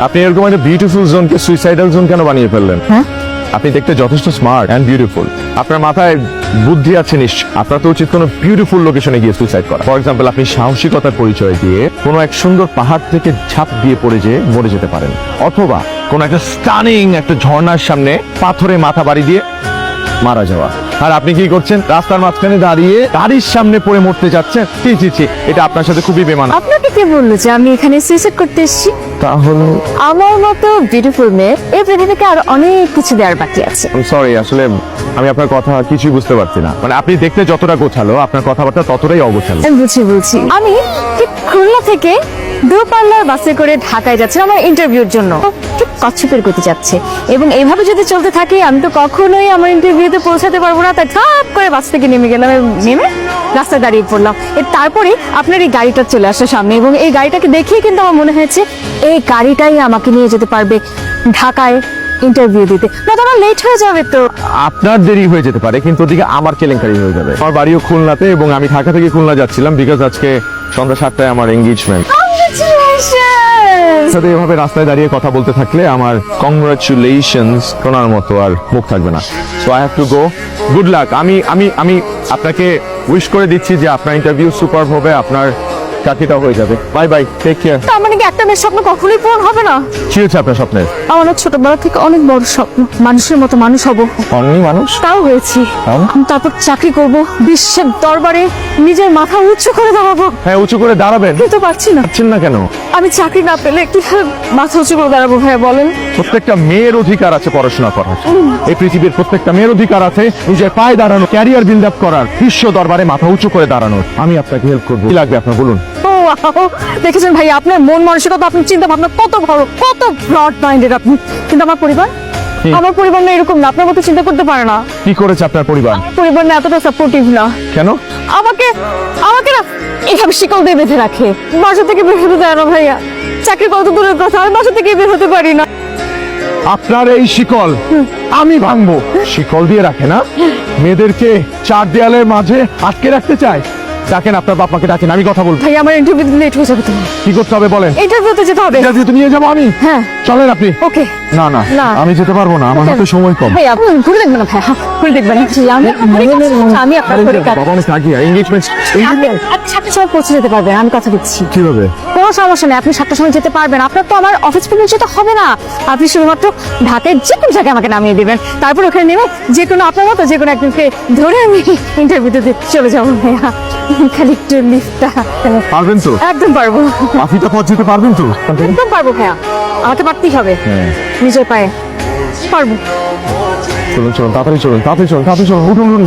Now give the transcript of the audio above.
আপনি এরকম একটা বিউটিফুল জোনকে সুইসাইডাল জোন কেন বানিয়ে ফেললেন? হ্যাঁ, আপনি দেখতে যথেষ্ট স্মার্ট এন্ড বিউটিফুল। আপনার মাথায় বুদ্ধি আছে নিশ্চয়। আপনার তো উচিত কোনো বিউটিফুল লোকেশনে গিয়ে সুইসাইড করা। ফর এক্সাম্পল, আপনি সাহসিকতার পরিচয় দিয়ে কোনো এক সুন্দর পাহাড় থেকে ঝাঁপ দিয়ে পড়ে যেয়ে মরে যেতে পারেন, অথবা কোনো একটা স্টানিং একটা ঝর্ণার সামনে পাথরে মাথা বাড়ি দিয়ে মারা যাওয়া। আর আপনি কি করছেন? রাস্তার মাঝখানে দাঁড়িয়ে গাড়ির সামনে পড়ে মরতে যাচ্ছেন। ছি ছি ছি, এটা আপনার সাথে খুবই বেমানান। আপনাকে কে বললো যে আমি এখানে সুইসাইড করতে এসেছি? তাহলে আমার মতো বিউটিফুল মেয়ে এই পৃথিবীতে আর অনেক কিছু দেওয়ার বাকি আছে। সরি, আসলে আমি আপনার কথা কিছুই বুঝতে পারছি না। মানে আপনি দেখতে যতটা গোছালো, আপনার কথাবার্তা ততটাই অগোছালো। আমি বলছি আমি ঠিক খুলনা থেকে দূরপাল্লার বাসে করে ঢাকায় যাচ্ছি আমার ইন্টারভিউর জন্য। ঠিক কচ্ছপের গতি যাচ্ছে, এবং এইভাবে যদি চলতে থাকে আমি তো কখনোই আমার ইন্টারভিউতে পৌঁছাতে পারবো না। তাই ঠাপ করে বাস থেকে নেমে গেলাম, নেমে রাস্তায় দাঁড়িয়ে পড়লাম। তারপরে আপনার এই গাড়িটা চলে আসে সামনে, এবং এই গাড়িটাকে দেখিয়ে কিন্তু আমার মনে হয়েছে এই গাড়িটাই আমাকে নিয়ে যেতে পারবে ঢাকায় ইন্টারভিউ দিতে। না তো আমার লেট হয়ে যাবে তো। আপনার দেরি হয়ে যেতে পারে, কিন্তু ওদিকে আমার কেলেঙ্কারি হয়ে যাবে। আমার বাড়িও খুলনাতে, এবং আমি ঢাকা থেকে খুলনা যাচ্ছিলাম বিকজ আজকে সন্ধ্যা 7টায় আমার এঙ্গেজমেন্ট। সাথে এভাবে রাস্তায় দাঁড়িয়ে কথা বলতে থাকলে আমার কংগ্রাচুলেশনস শোনার মতো আর মুখ থাকবে না। So I have to go. Good luck. আমি আমি আমি আপনাকে উইশ করে দিচ্ছি যে আপনার ইন্টারভিউ সুপার হবে, আপনার চাকরিটাও হয়ে যাবে। Bye bye, take care. তার মানে কি একটা মেয়ের স্বপ্ন কখনোই পূরণ হবে না? কি হচ্ছে আপনার স্বপ্নের? আমার না ছোটবেলা থেকে অনেক বড় স্বপ্ন, মানুষের মতো মানুষ হব। অন্য মানুষ? তাও হয়েছি। তারপর চাকরি করব, বিশ্বের দরবারে নিজের মাথা উঁচু করে দাঁড়াবো। হ্যাঁ, উঁচু করে দাঁড়াবেন। কিন্তু পারছি না। পারছেন না কেন? আমি চাকরি না পেলে কিভাবে মাথা উঁচু করে দাঁড়াবো ভাইয়া বলেন? প্রত্যেকটা মেয়ের অধিকার আছে পড়াশোনা করার। এই পৃথিবীর প্রত্যেকটা মেয়ের অধিকার আছে নিজের পায়ে দাঁড়ানো, ক্যারিয়ার বিল্ড আপ করার, বিশ্ব দরবারে মাথা উঁচু করে দাঁড়ানোর। আমি আপনাকে হেল্প করবো। কি লাগবে আপনার বলুন? ও wow! দেখেছেন ভাই, আপনার মন মানসিকতা, আপনার চিন্তা ভাবনা কত বড়, কত ব্রড মাইন্ডেড আপনি। কিন্তু আমার পরিবার, আমার পরিবার না এরকম না, আপনার মতো চিন্তা করতে পারে না। কি করেছে আপনার পরিবার? পরিবার না এতটা সাপোর্টিভ না। কেন? আমাকে আমাকে না এইভাবে শিকল দিয়ে বেঁধে রাখে, বাসা থেকে বের হতে দেয় না ভাইয়া। চাকরি কত দূরের কথা, আমি বাসা থেকে বের হতে পারি না। আপনার এই শিকল আমি ভাঙবো। শিকল দিয়ে রাখে না, মেয়েদেরকে চার দেয়ালের মাঝে আটকে রাখতে চায়। ডাকেন, আপনার বাপ মাকে ডাকেন, আমি কথা বলবো। ভাই আমার ইন্টারভিউ লেট হয়ে যাবে তো। কি করতে হবে বলেন? ইন্টারভিউতে যেতে হবে। ইন্টারভিউতে নিয়ে যাবো আমি? হ্যাঁ চলেন আপনি। ওকে। না না না। আমি যেতে পারবো না, আমার হাতে সময় কম। ভাই আপনি ঘুরে দেখবেন না ভাই, ঘুরে দেখবেন না। আমি আপনার ঘরে কাজ। বাবা অনেক আগে এঙ্গেজমেন্ট। আপনি 7টার সময় পৌঁছে যেতে পারবেন, আমি কথা দিচ্ছি। কিভাবে? কোনো সমস্যা নেই, আপনি 7টার সময় যেতে পারবেন। আপনার তো আমার অফিস পর্যন্ত যেতে হবে না, আপনি শুধুমাত্র ঢাকায় যে কোনো জায়গায় আমাকে নামিয়ে দেবেন। তারপর ওখানে নেমে যে কোনো আপনার মতো যে কোনো একজনকে ধরে আমি ইন্টারভিউতে চলে যাবো ভাইয়া। খালি একটু লিফটটা। পারবেন তো? একদম পারবো। আপনি পথ যেতে পারবেন তো? একদম পারবো ভাইয়া, আমাকে পারতেই হবে। হ্যাঁ, নিজের পায়ে পারবো। চলুন চলুন, তাড়াতাড়ি চলুন, তাড়াতাড়ি চলুন, তাড়াতাড়ি চলুন, উঠুন উঠুন।